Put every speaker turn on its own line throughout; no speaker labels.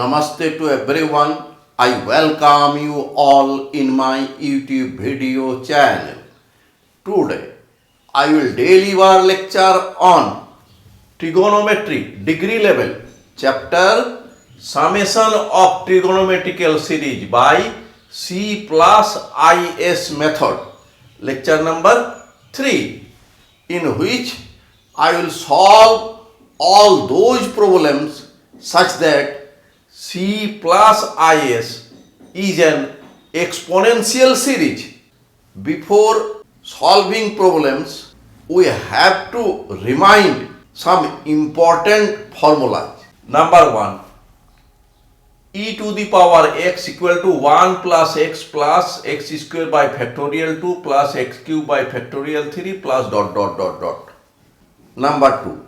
Namaste to everyone. I welcome you all in my YouTube video channel. Today I will deliver lecture on trigonometry degree level chapter Summation of Trigonometrical series by C+iS method, lecture number 3, in which I will solve all those problems such that C+iS is an exponential series. Before solving problems, we have to remind some important formulas. Number 1. E to the power x equal to 1 plus x square by factorial 2 plus x cube by factorial 3 plus dot dot dot dot. Number 2.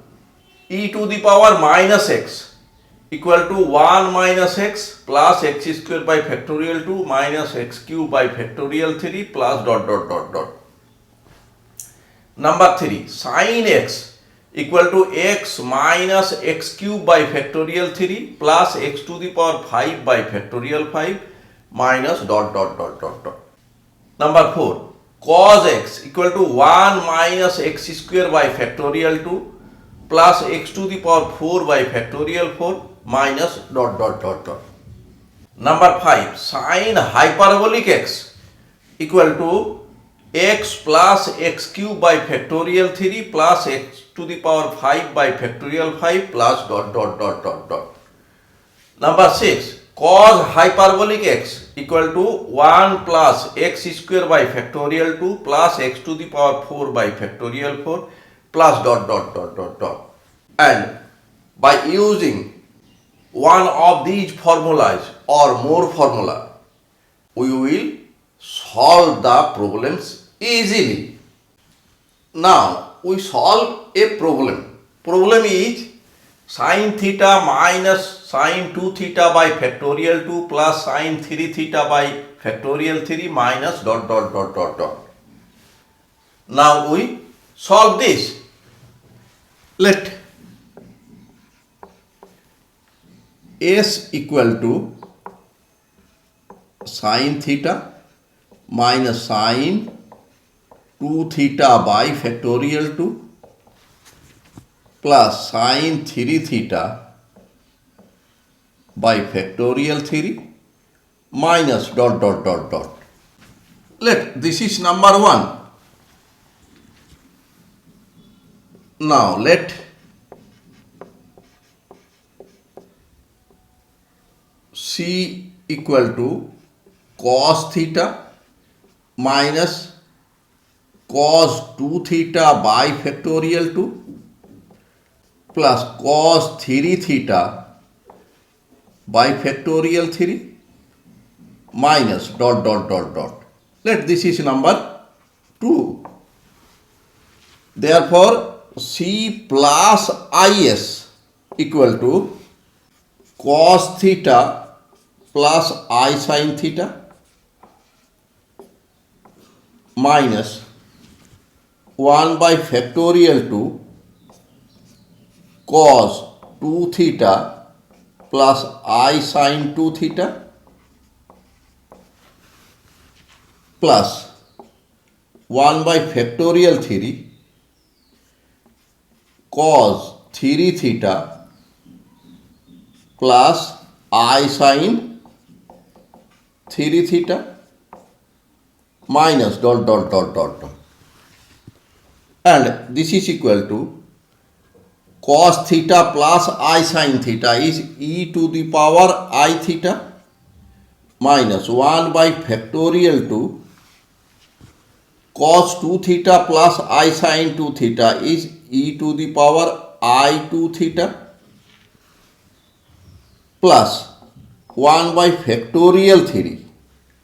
E to the power minus x equal to 1 minus x plus x square by factorial 2 minus x cube by factorial 3 plus dot dot dot dot. Number 3. Sin x equal to x minus x cube by factorial 3 plus x to the power 5 by factorial 5 minus dot dot dot dot dot. Number 4. Cos x equal to 1 minus x square by factorial 2 plus x to the power 4 by factorial 4 minus dot dot dot dot. Number 5. Sin hyperbolic x equal to x plus x cube by factorial 3 plus x to the power 5 by factorial 5 plus dot dot dot dot dot. Number 6. Cos hyperbolic x equal to 1 plus x square by factorial 2 plus x to the power 4 by factorial 4 plus dot dot dot dot dot. And by using one of these formulas or more formula, we will solve the problems easily. Now we solve a problem. Problem is sin theta minus sin 2 theta by factorial 2 plus sin 3 theta by factorial 3 minus dot dot dot dot dot. Now we solve this. Let S equal to sin theta minus sin 2 theta by factorial 2 plus sin 3 theta by factorial 3 minus dot dot dot dot. Let this is number 1. Now let C equal to cos theta minus cos 2 theta by factorial 2 plus cos 3 theta by factorial 3 minus dot dot dot dot. Let this is number 2. Therefore, C plus iS equal to cos theta plus I sin theta minus 1 by factorial 2 cos 2 theta plus I sin 2 theta plus 1 by factorial 3 cos 3 theta plus I sin 3 theta minus dot dot dot dot dot. And this is equal to cos theta plus I sin theta is e to the power I theta minus 1 by factorial 2 cos 2 theta plus I sin 2 theta is e to the power I 2 theta plus 1 by factorial 3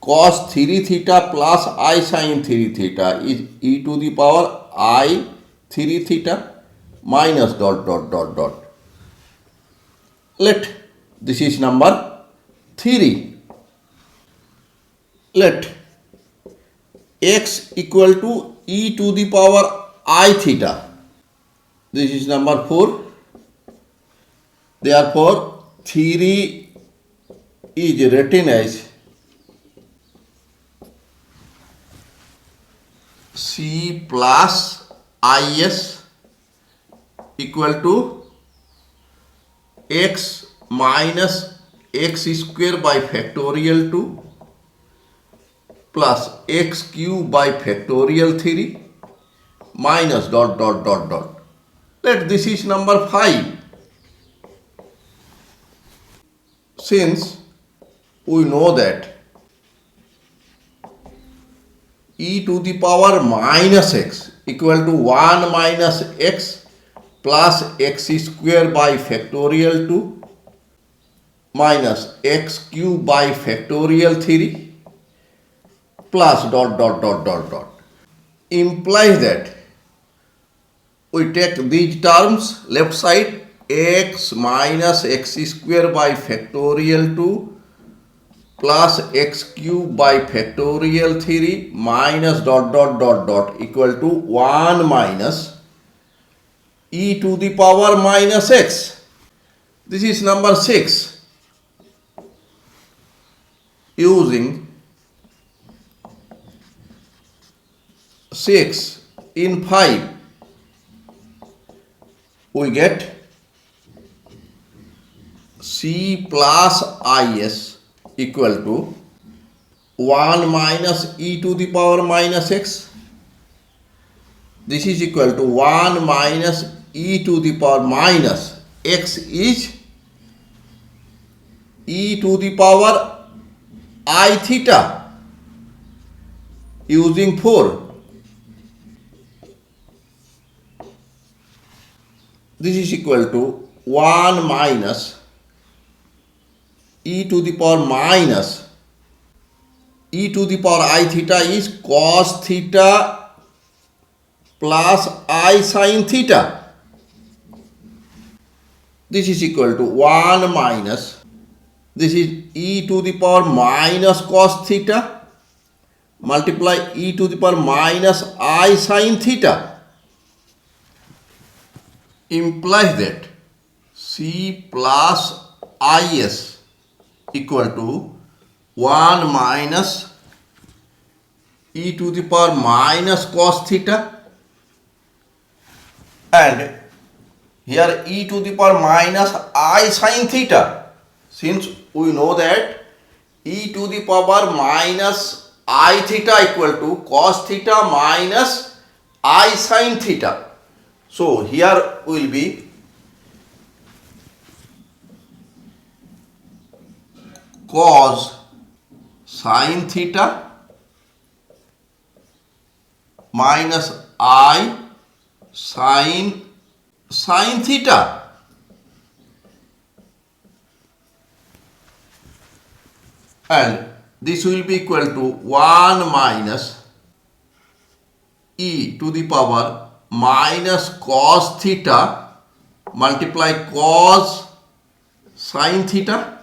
cos 3 theta plus I sin 3 theta is e to the power I 3 theta minus dot dot dot dot. Let this is number 3. Let x equal to e to the power I theta. This is number 4. Therefore, 3 is written as C plus IS equal to x minus x square by factorial 2 plus x cube by factorial 3 minus dot dot dot dot. Let this is number 5. Since we know that e to the power minus x equal to 1 minus x plus x square by factorial 2 minus x cube by factorial 3 plus dot dot dot dot dot implies that we take these terms left side x minus x square by factorial 2 plus x cube by factorial 3 minus dot dot dot dot equal to 1 minus e to the power minus x. This is number 6. Using 6 in 5, we get C plus IS equal to 1 minus e to the power minus x. This is equal to 1 minus e to the power minus x is e to the power I theta using 4. This is equal to 1 minus e to the power minus e to the power I theta is cos theta plus I sin theta. This is equal to 1 minus, this is e to the power minus cos theta multiply e to the power minus I sin theta. Implies that C plus IS equal to 1 minus e to the power minus cos theta, and here e to the power minus I sin theta. Since we know that e to the power minus I theta equal to cos theta minus I sin theta. So here will be cos sin theta minus I sin theta, and this will be equal to 1 minus e to the power minus cos theta multiply cos sin theta,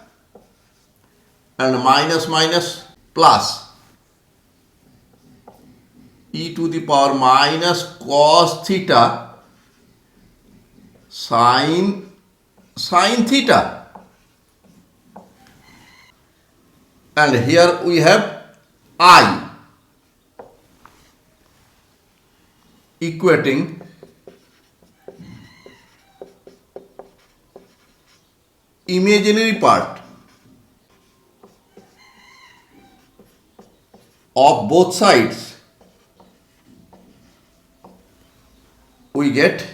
and minus minus plus e to the power minus cos theta sin theta, and here we have I equating imaginary part of both sides. We get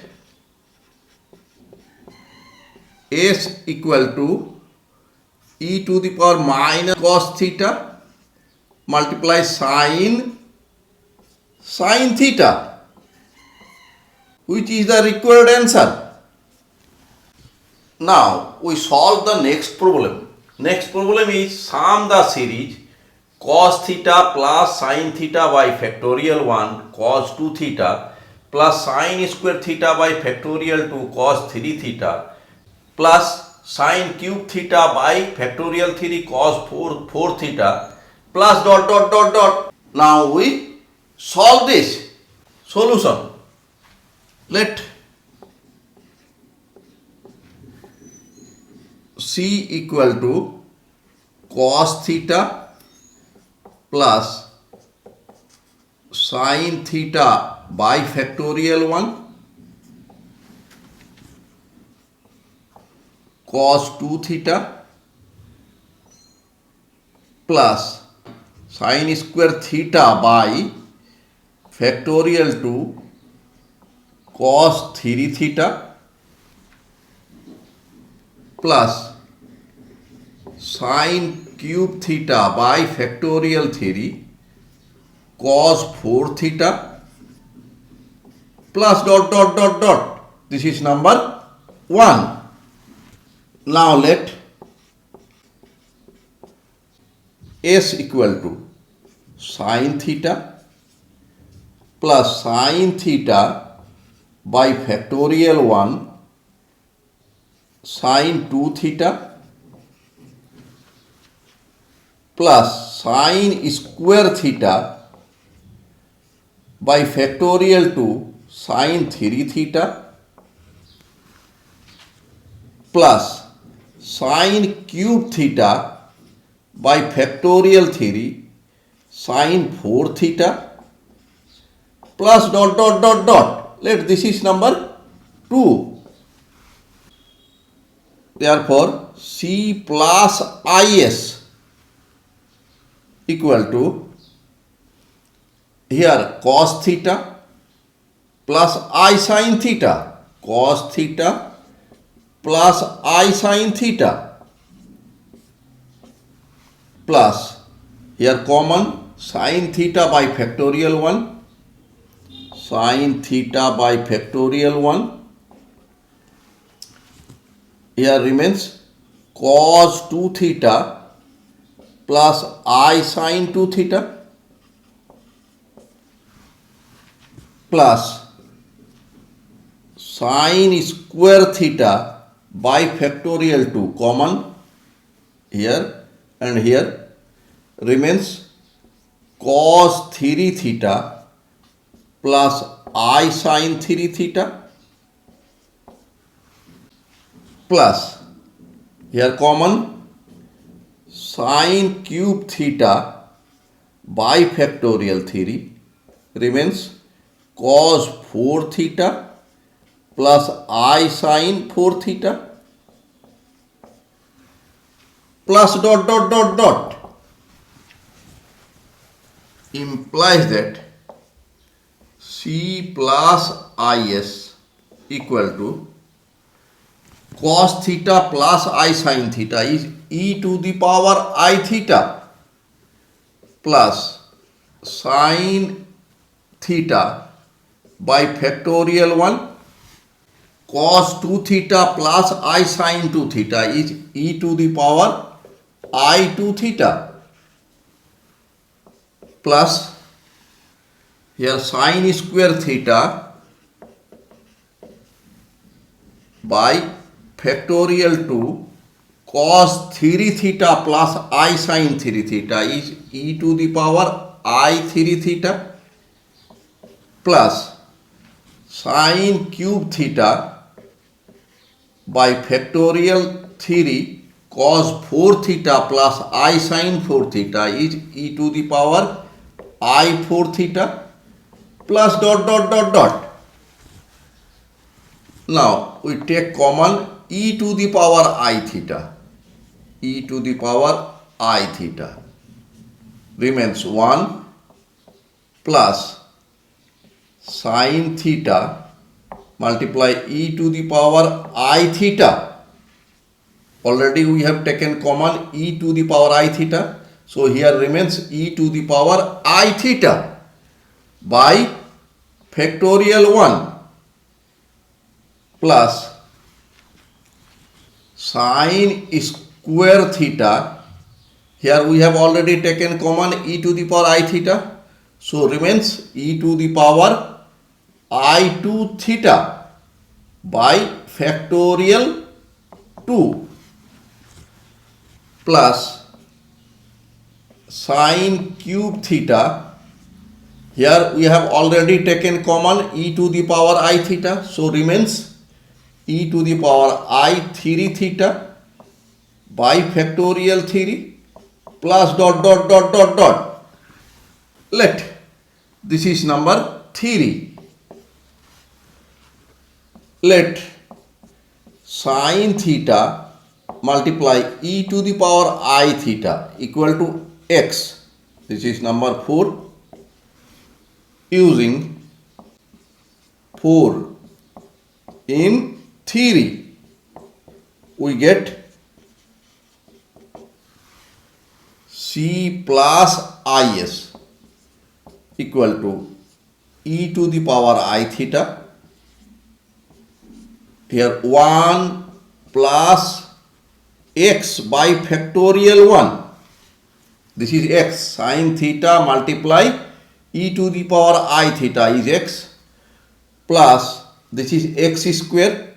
S equal to e to the power minus cos theta multiply sin theta, which is the required answer. Now we solve the next problem. Next problem is sum the series cos theta plus sin theta by factorial 1 cos 2 theta plus sin square theta by factorial 2 cos 3 theta plus sin cube theta by factorial 3 cos 4 theta plus dot dot dot dot. Now we solve this. Solution. Let C equal to cos theta plus sin theta by factorial 1 cos 2 theta plus sin square theta by factorial 2 cos 3 theta plus sin cube theta by factorial 3 cos 4 theta plus dot dot dot dot. This is number 1. Now let S equal to sin theta plus sin theta by factorial 1 sin 2 theta plus sin square theta by factorial 2 sin 3 theta plus sin cube theta by factorial 3 sin 4 theta plus dot dot dot dot. Let this is number 2. Therefore, C plus IS equal to here cos theta plus I sin theta, cos theta plus I sin theta plus here common sin theta by factorial 1, sin theta by factorial 1, here remains cos 2 theta plus I sin 2 theta plus sin square theta by factorial 2 common here and here remains cos 3 theta plus I sin 3 theta plus here common sin cube theta by factorial 3 remains cos 4 theta plus I sin 4 theta plus dot dot dot dot implies that C plus IS equal to cos theta plus I sin theta is e to the power I theta plus sin theta by factorial 1 cos 2 theta plus I sin 2 theta is e to the power I 2 theta plus here sin square theta by factorial 2 cos 3 theta plus I sin 3 theta is e to the power I 3 theta plus sin cube theta by factorial 3 cos 4 theta plus I sin 4 theta is e to the power I 4 theta plus dot dot dot dot. Now we take common e to the power I theta, e to the power I theta remains 1 plus sin theta multiply e to the power I theta. Already we have taken common e to the power I theta. So here remains e to the power I theta by factorial 1 plus sin square theta. Here we have already taken common e to the power I theta. So remains e to the power I2 theta by factorial 2 plus sin cube theta. Here we have already taken common e to the power I theta. So remains e to the power I 3 theta by factorial 3 plus dot dot dot dot dot. Let this is number 3. Let sin theta multiply e to the power I theta equal to x. This is number 4. Using 4 in theory, we get C plus IS equal to e to the power I theta. Here 1 plus x by factorial 1. This is x. Sin theta multiply e to the power I theta is x, plus this is x square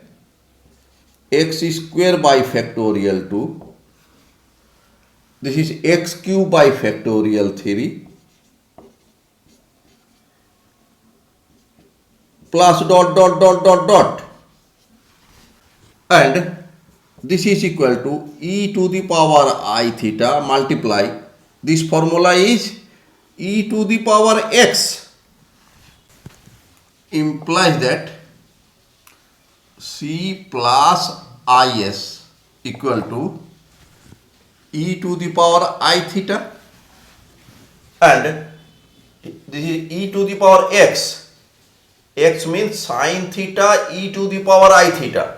by factorial 2. This is x cube by factorial 3, plus dot dot dot dot dot, and this is equal to e to the power I theta multiply, this formula is e to the power x, implies that C plus IS equal to e to the power I theta, and this is e to the power x. X means sin theta e to the power I theta.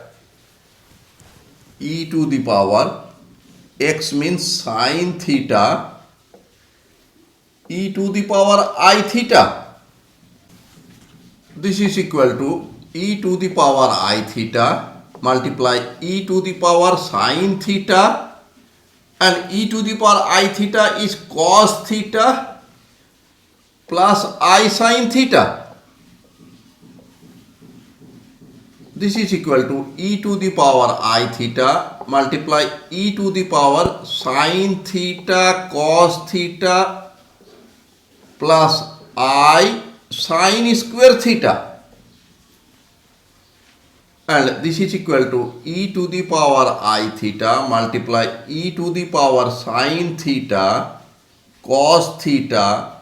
E to the power x means sin theta e to the power I theta. This is equal to e to the power I theta multiply e to the power sin theta, and e to the power I theta is cos theta plus I sin theta. This is equal to e to the power I theta multiply e to the power sin theta cos theta plus I sin square theta, and this is equal to e to the power I theta multiply e to the power sin theta cos theta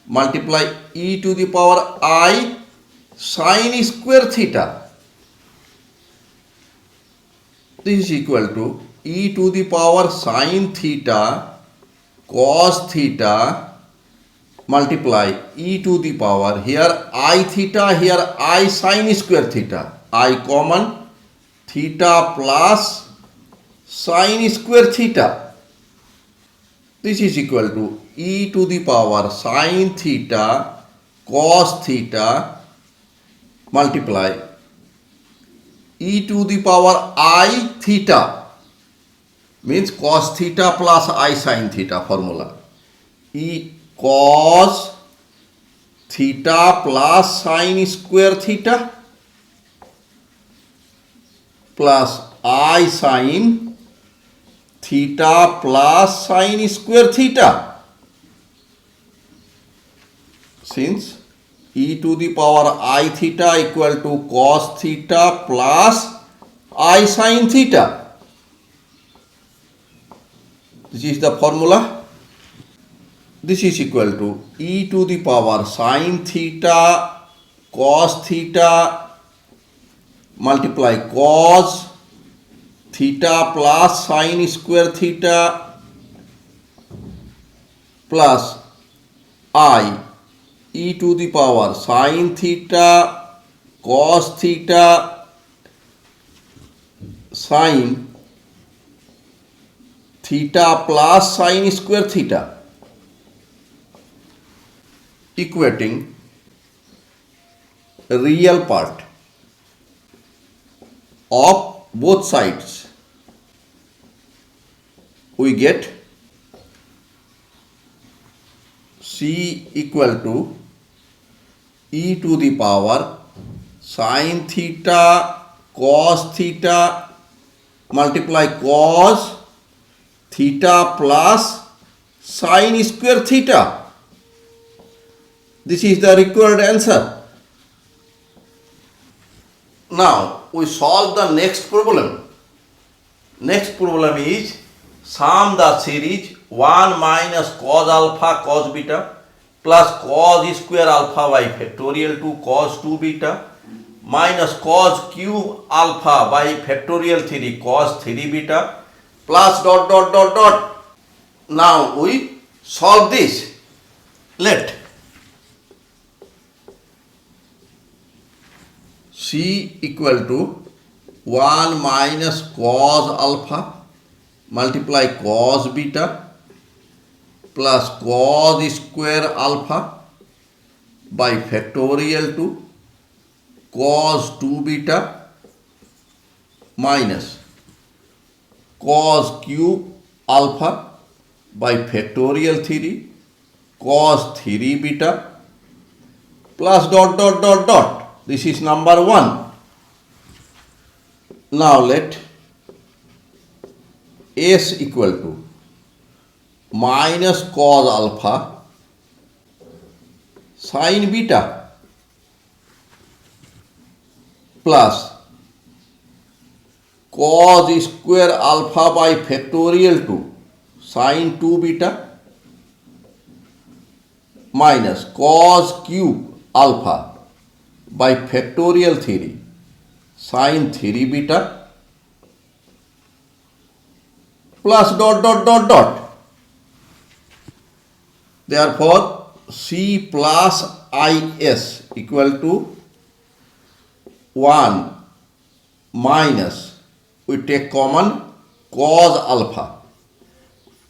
multiply e to the power I sin square theta. This is equal to e to the power sin theta cos theta multiply e to the power, here I theta, here I sin square theta, I common, theta plus sin square theta. This is equal to e to the power sin theta cos theta multiply e to the power I theta, means cos theta plus I sin theta formula, e cos theta plus sin square theta plus I sin theta plus sin square theta. Since e to the power I theta equal to cos theta plus I sin theta, this is the formula. This is equal to e to the power sin theta cos theta multiply cos theta plus sin square theta plus I e to the power sin theta cos theta sin theta plus sin square theta, equating real part of both sides. We get C equal to e to the power sin theta cos theta multiply cos theta plus sin square theta. This is the required answer. Now we solve the next problem. Next problem is sum the series 1 minus cos alpha cos beta plus cos square alpha by factorial 2 cos 2 beta minus cos cube alpha by factorial 3 cos 3 beta plus dot dot dot dot. Now we solve this. Let C equal to 1 minus cos alpha multiply cos beta plus cos square alpha by factorial 2 cos 2 beta minus cos cube alpha by factorial 3 cos 3 beta plus dot dot dot dot. This is number 1. Now let S equal to minus cos alpha sin beta plus cos square alpha by factorial 2 sin 2 beta minus cos cube alpha by factorial 3 sin 3 beta plus dot dot dot dot. Therefore C plus IS equal to 1 minus, we take common cos alpha.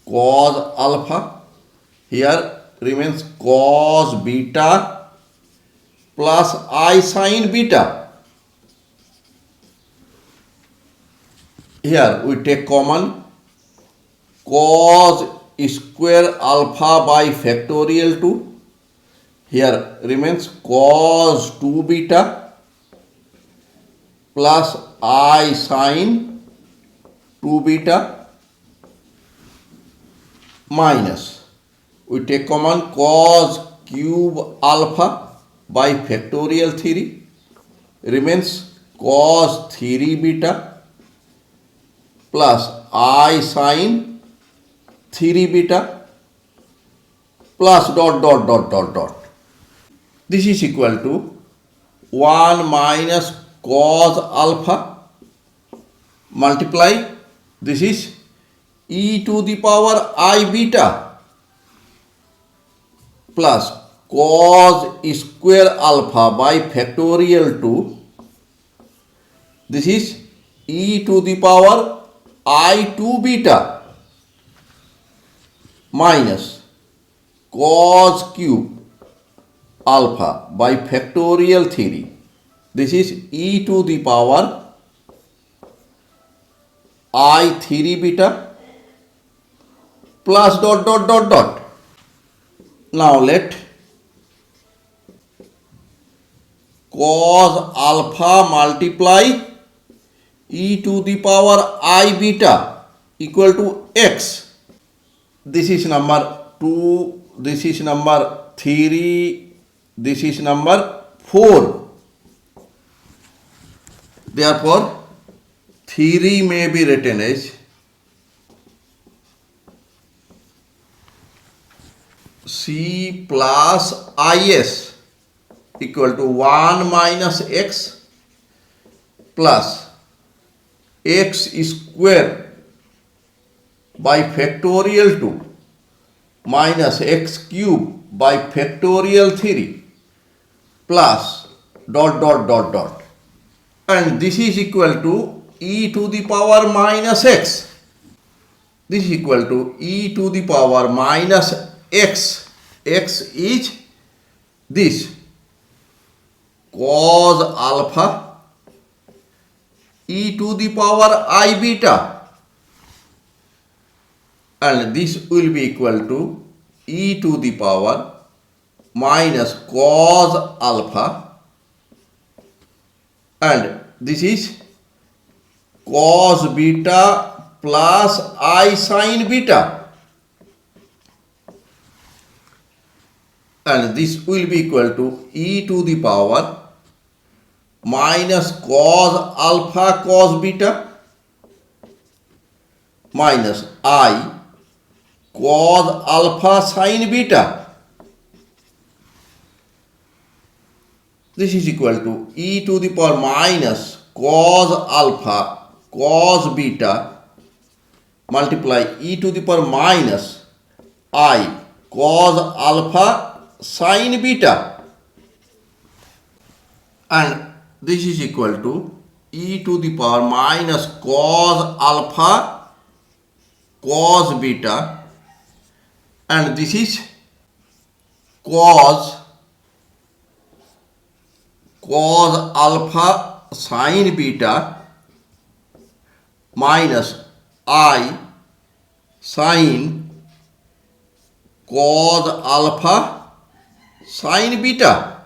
Cos alpha here remains cos beta plus I sin beta. Here we take common cos square alpha by factorial 2. Here remains cos 2 beta plus I sin 2 beta minus, we take common cos cube alpha by factorial 3 remains cos 3 beta plus I sin 3 beta plus dot dot dot dot dot. This is equal to 1 minus cos alpha multiply, this is e to the power I beta plus cos square alpha by factorial 2, this is e to the power I2 beta minus cos cube alpha by factorial 3, this is e to the power I3 beta plus dot dot dot dot. Now let cos alpha multiply e to the power I beta equal to x. This is number 2, this is number 3, this is number 4. Therefore 3 may be written as C plus IS equal to 1 minus x plus x square by factorial 2 minus x cube by factorial 3 plus dot dot dot dot, and this is equal to e to the power minus x. This is equal to e to the power minus x. X is this cos alpha e to the power I beta, and this will be equal to e to the power minus cos alpha, and this is cos beta plus I sin beta, and this will be equal to e to the power minus cos alpha cos beta minus I cos alpha sin beta. This is equal to e to the power minus cos alpha cos beta multiply e to the power minus I cos alpha sin beta, and this is equal to e to the power minus cos alpha cos beta, and this is cos alpha sin beta minus I sin cos alpha sin beta.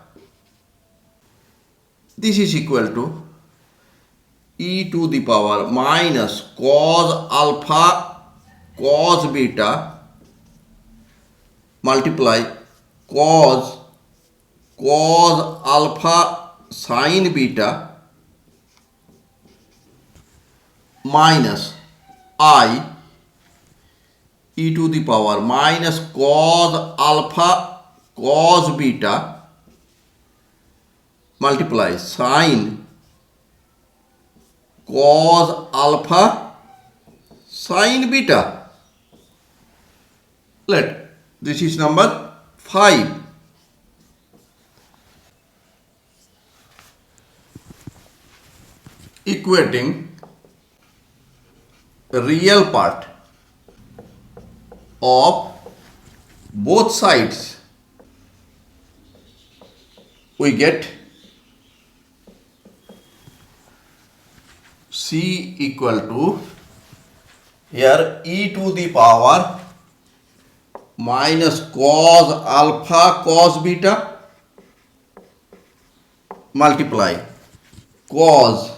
This is equal to e to the power minus cos alpha cos beta multiply cos alpha sin beta minus I e to the power minus cos alpha cos beta multiply sin cos alpha sin beta. This is number 5. Equating real part of both sides, we get C equal to here e to the power minus cos alpha cos beta multiply cos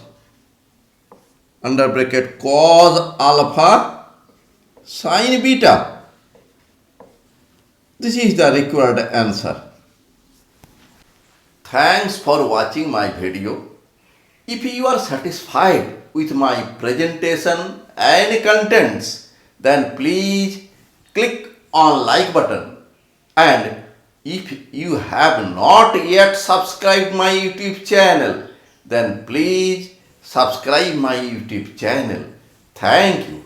under bracket cos alpha sin beta. This is the required answer. Thanks for watching my video. If you are satisfied with my presentation and contents, then please click on like button, and if you have not yet subscribed my YouTube channel, then please subscribe my YouTube channel. Thank you.